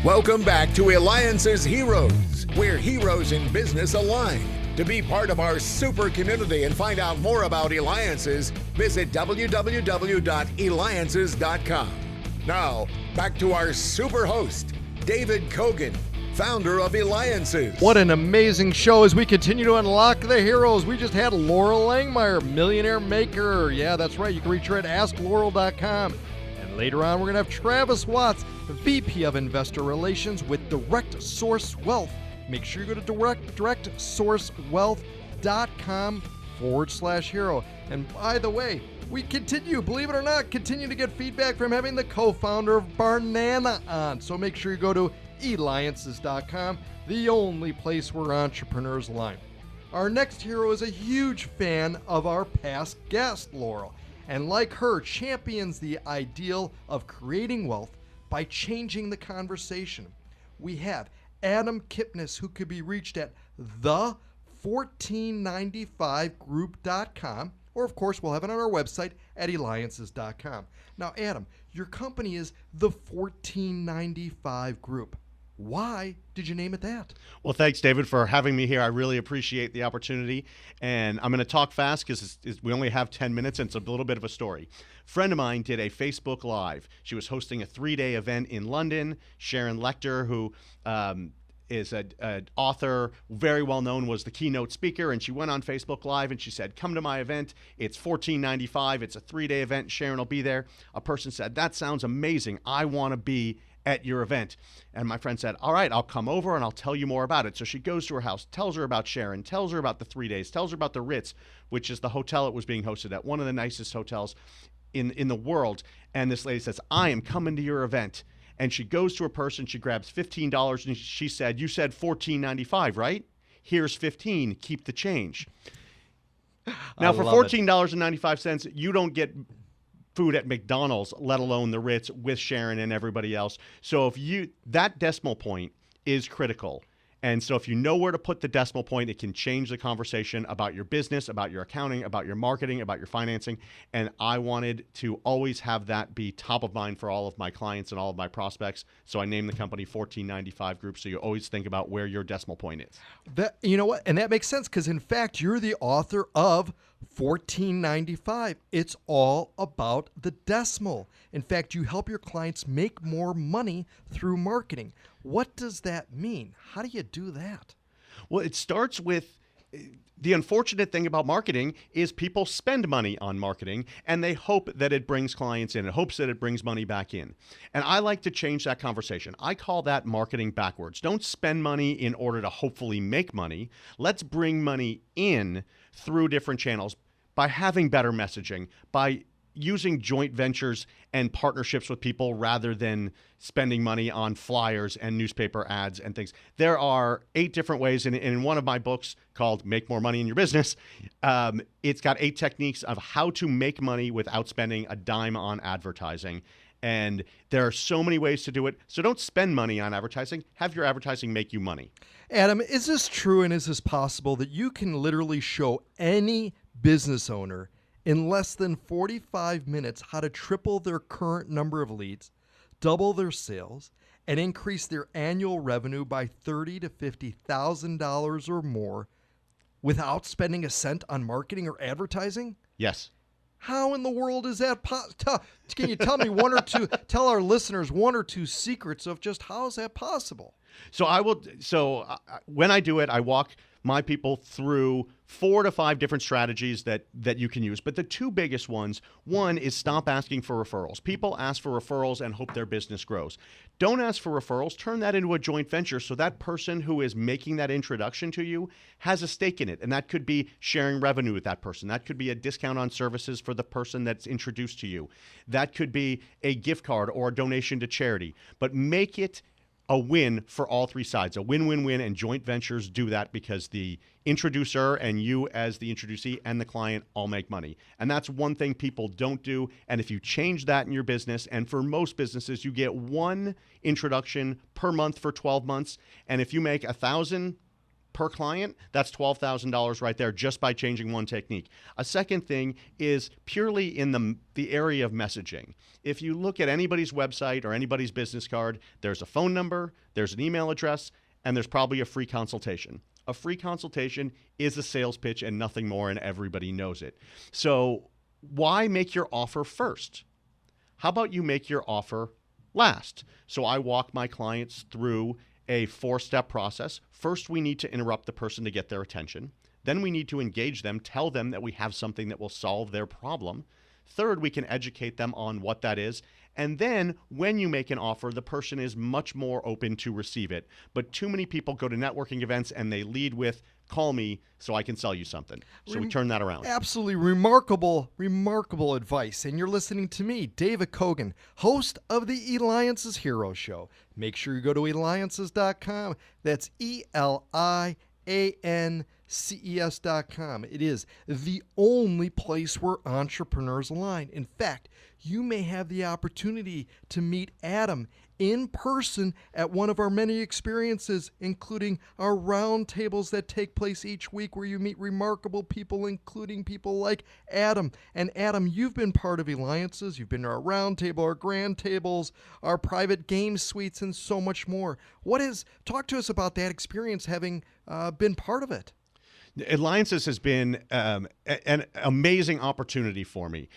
Welcome back to Eliances Heroes, where heroes in business align. To be part of our super community and find out more about Eliances, visit www.Eliances.com. Now, back to our super host, David Kogan, founder of Eliances. What an amazing show as we continue to unlock the heroes. We just had Laurel Langmeyer, millionaire maker. Yeah, that's right. You can reach her at AskLaurel.com. And later on, we're going to have Travis Watts, VP of Investor Relations with Direct Source Wealth. Make sure you go to directsourcewealth.com/hero. And by the way, we continue, believe it or not, continue to get feedback from having the co-founder of Barnana on. So make sure you go to Eliances.com, the only place where entrepreneurs align. Our next hero is a huge fan of our past guest, Laurel, and like her, champions the ideal of creating wealth by changing the conversation. We have Adam Kipnes, who could be reached at the1495group.com, or of course we'll have it on our website at Eliances.com. Now Adam, your company is the 1495 Group. Why did you name it that? Well, thanks, David, for having me here. I really appreciate the opportunity. And I'm going to talk fast because we only have 10 minutes, and it's a little bit of a story. A friend of mine did a Facebook Live. She was hosting a 3-day event in London. Sharon Lecter, who is an author, very well known, was the keynote speaker, and she went on Facebook Live and she said, come to my event. It's $14.95. It's a 3-day event. Sharon will be there. A person said, that sounds amazing. I want to be at your event. And my friend said, all right, I'll come over and I'll tell you more about it. So she goes to her house, tells her about Sharon, tells her about the 3 days, tells her about the Ritz, which is the hotel it was being hosted at, one of the nicest hotels in the world. And this lady says, I am coming to your event. And she goes to a person, she grabs $15, and she said, you said $14.95, right? Here's $15, keep the change. Now, for $14.95, you don't get food at McDonald's, let alone the Ritz with Sharon and everybody else. So that decimal point is critical. And so if you know where to put the decimal point, it can change the conversation about your business, about your accounting, about your marketing, about your financing. And I wanted to always have that be top of mind for all of my clients and all of my prospects. So I named the company 1495 Group. So you always think about where your decimal point is. You know what? And that makes sense because, in fact, you're the author of 1495. It's all about the decimal. In fact, you help your clients make more money through marketing. What does that mean? How do you do that? Well, it starts with the unfortunate thing about marketing is people spend money on marketing and they hope that it brings clients in. It hopes that it brings money back in. And I like to change that conversation. I call that marketing backwards. Don't spend money in order to hopefully make money. Let's bring money in through different channels by having better messaging, by using joint ventures and partnerships with people rather than spending money on flyers and newspaper ads and things. There are 8 different ways. And in one of my books called Make More Money in Your Business, it's got 8 techniques of how to make money without spending a dime on advertising. And there are so many ways to do it. So don't spend money on advertising. Have your advertising make you money. Adam, is this true and is this possible that you can literally show any business owner in less than 45 minutes how to triple their current number of leads, double their sales, and increase their annual revenue by $30,000 to $50,000 or more without spending a cent on marketing or advertising? Yes. How in the world is that possible? Can you tell me tell our listeners 1 or 2 secrets of just how is that possible? So when I do it, I walk my people through 4 to 5 different strategies that you can use. But the 2 biggest ones, one is stop asking for referrals. People ask for referrals and hope their business grows. Don't ask for referrals. Turn that into a joint venture so that person who is making that introduction to you has a stake in it. And that could be sharing revenue with that person. That could be a discount on services for the person that's introduced to you. That could be a gift card or a donation to charity. But make it a win for all 3 sides, a win-win-win, and joint ventures do that because the introducer and you as the introducee and the client all make money. And that's one thing people don't do. And if you change that in your business, and for most businesses, you get 1 introduction per month for 12 months. And if you make $1,000 per client, that's $12,000 right there just by changing one technique. A second thing is purely in the area of messaging. If you look at anybody's website or anybody's business card, there's a phone number, there's an email address, and there's probably a free consultation. A free consultation is a sales pitch and nothing more, and everybody knows it. So why make your offer first? How about you make your offer last? So I walk my clients through a 4-step process. First, we need to interrupt the person to get their attention. Then we need to engage them, tell them that we have something that will solve their problem. Third, we can educate them on what that is. And then when you make an offer, the person is much more open to receive it. But too many people go to networking events and they lead with, call me so I can sell you something. So we turn that around. Absolutely remarkable advice. And you're listening to me, David Kogan, host of the Eliances Hero Show. Make sure you go to Eliances.com. That's ELIANCES.com. It is the only place where entrepreneurs align. In fact, you may have the opportunity to meet Adam in person at one of our many experiences, including our roundtables that take place each week where you meet remarkable people, including people like Adam. And Adam, you've been part of Eliances. You've been to our roundtable, our grand tables, our private game suites, and so much more. Talk to us about that experience, having been part of it. Eliances has been an amazing opportunity for me.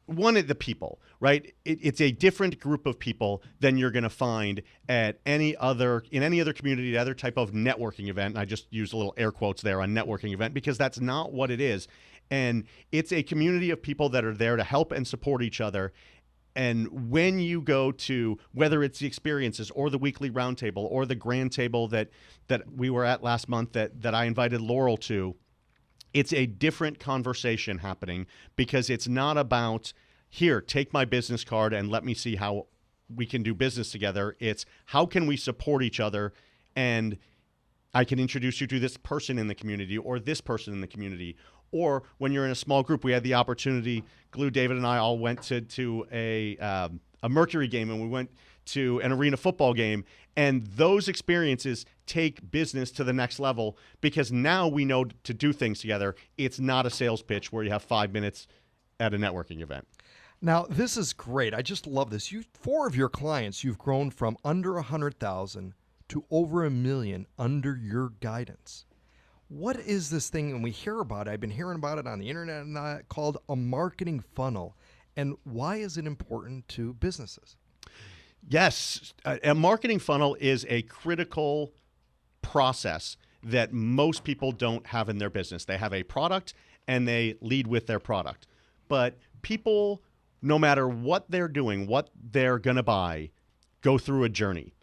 One of the people, right? It's a different group of people than you're going to find at any other community, other type of networking event. And I just use a little air quotes there on networking event because that's not what it is. And it's a community of people that are there to help and support each other. And when you go to, whether it's the experiences or the weekly roundtable or the grand table that we were at last month that I invited Laurel to, it's a different conversation happening because it's not about, here, take my business card and let me see how we can do business together. It's how can we support each other, and I can introduce you to this person in the community or this person in the community. Or when you're in a small group, we had the opportunity, David and I all went to a Mercury game, and we went to an arena football game, and those experiences take business to the next level because now we know to do things together. It's not a sales pitch where you have 5 minutes at a networking event. Now, this is great. I just love this. 4 of your clients, you've grown from under 100,000 to over $1 million under your guidance. What is this thing? And we hear about it. I've been hearing about it on the internet and called a marketing funnel. And why is it important to businesses? Yes, a marketing funnel is a critical process that most people don't have in their business. They have a product and they lead with their product. But people, no matter what they're doing, what they're going to buy, go through a journey.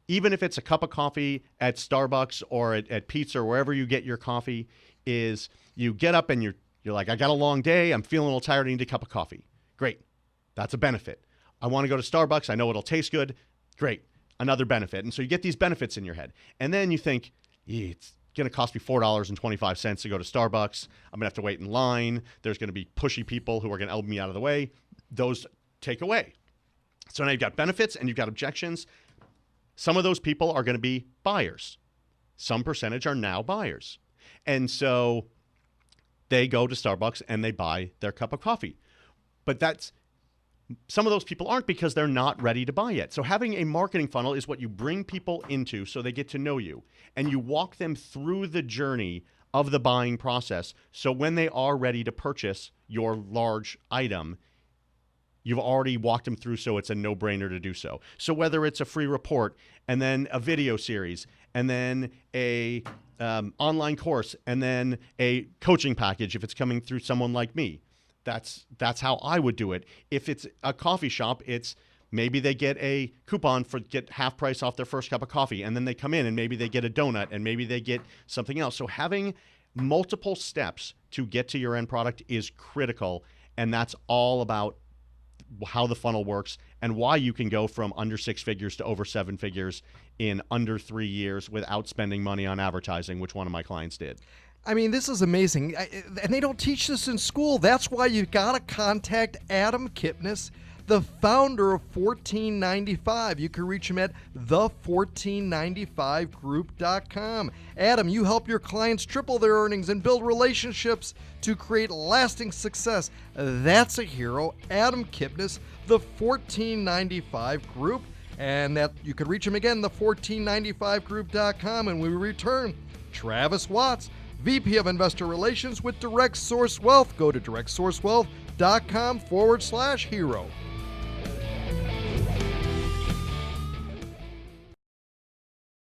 Even if it's a cup of coffee at Starbucks or at pizza or wherever you get your coffee, is you get up and you're like, I got a long day, I'm feeling a little tired, I need a cup of coffee. Great. That's a benefit. I want to go to Starbucks. I know it'll taste good. Great. Another benefit. And so you get these benefits in your head. And then you think, it's going to cost me $4.25 to go to Starbucks. I'm going to have to wait in line. There's going to be pushy people who are going to elbow me out of the way. Those take away. So now you've got benefits and you've got objections. Some of those people are going to be buyers. Some percentage are now buyers. And so they go to Starbucks and they buy their cup of coffee. But some of those people aren't because they're not ready to buy yet. So having a marketing funnel is what you bring people into so they get to know you. And you walk them through the journey of the buying process. So when they are ready to purchase your large item, you've already walked them through, so it's a no-brainer to do so. So whether it's a free report and then a video series and then a online course and then a coaching package if it's coming through someone like me, that's how I would do it. If it's a coffee shop, it's maybe they get a coupon get half price off their first cup of coffee, and then they come in and maybe they get a donut and maybe they get something else. So having multiple steps to get to your end product is critical, and that's all about how the funnel works and why you can go from under 6 figures to over 7 figures in under 3 years without spending money on advertising, which one of my clients did. I mean, this is amazing. And they don't teach this in school. That's why you got to contact Adam Kipnes, the founder of 1495. You can reach him at the1495group.com. Adam, you help your clients triple their earnings and build relationships to create lasting success. That's a hero. Adam Kipnes, the 1495 Group. And that you can reach him again, the1495group.com. And we return Travis Watts, VP of Investor Relations with Direct Source Wealth. Go to directsourcewealth.com/hero.